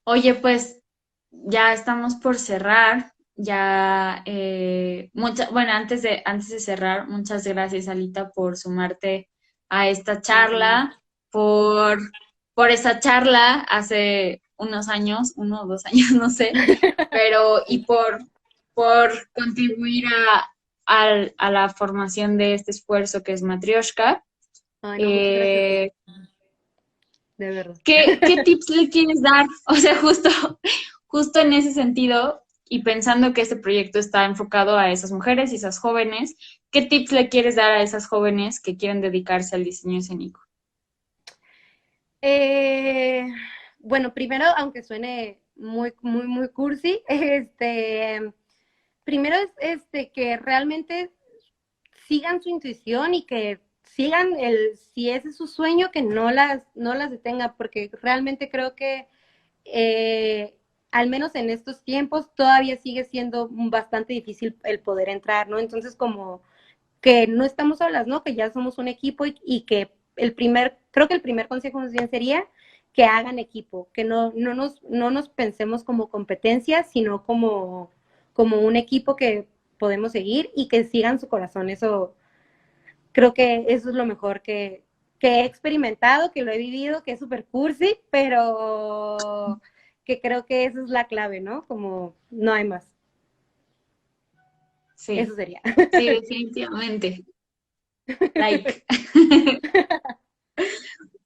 A: Oye, pues ya estamos por cerrar. Ya, bueno, antes de cerrar, muchas gracias, Alita, por sumarte a esta
B: No, de nada.
A: charla, por, por esa charla hace unos años, 1 o 2 años, no sé, pero y por contribuir a la formación de este esfuerzo que es Matrioshka.
B: Ay, no, muchas gracias a ti,
A: Eh,
B: de verdad.
A: ¿qué tips le quieres dar? O sea, justo en ese sentido, y pensando que este proyecto está enfocado a esas mujeres y esas jóvenes, ¿qué tips le quieres dar a esas jóvenes que quieren dedicarse al diseño escénico?
B: Eh, bueno, primero, aunque suene muy, muy, muy cursi, primero es que realmente sigan su intuición y que sigan si ese es su sueño, que no las detenga, porque realmente creo que eh, al menos en estos tiempos todavía sigue siendo bastante difícil el poder entrar, ¿no? Entonces como que no estamos solas, ¿no? Que ya somos un equipo y que creo que el primer consejo más bien sería que hagan equipo, que no nos pensemos como competencia, sino como un equipo que podemos seguir y que sigan su corazón. Eso, creo que eso es lo mejor que he experimentado, que lo he vivido, que es super cursi, pero que creo que esa es la clave, ¿no? Como no hay más. Eso
A: Sí,
B: sería.
A: sí, definitivamente. Like.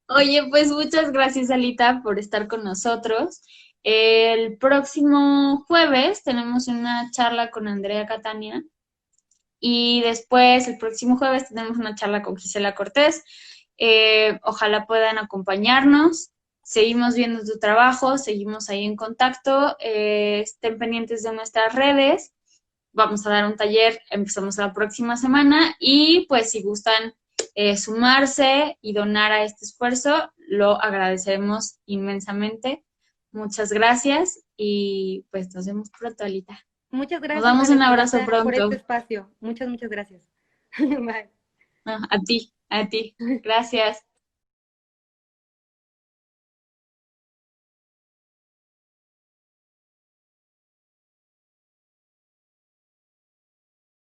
A: Oye, pues muchas gracias, Alita, por estar con nosotros. El próximo jueves tenemos una charla con Andrea Catania y después el próximo jueves tenemos una charla con Gisela Cortés. Ojalá puedan acompañarnos. Seguimos viendo tu trabajo, seguimos ahí en contacto. Estén pendientes de nuestras redes. Vamos a dar un taller, empezamos la próxima semana y pues si gustan sumarse y donar a este esfuerzo, lo agradeceremos inmensamente. Muchas gracias y pues nos vemos pronto, Alita.
B: Muchas
A: Nos
B: gracias,
A: damos
B: Ale,
A: un abrazo
B: por
A: pronto.
B: este espacio. Muchas gracias. Bye.
A: A ti, a ti. Gracias.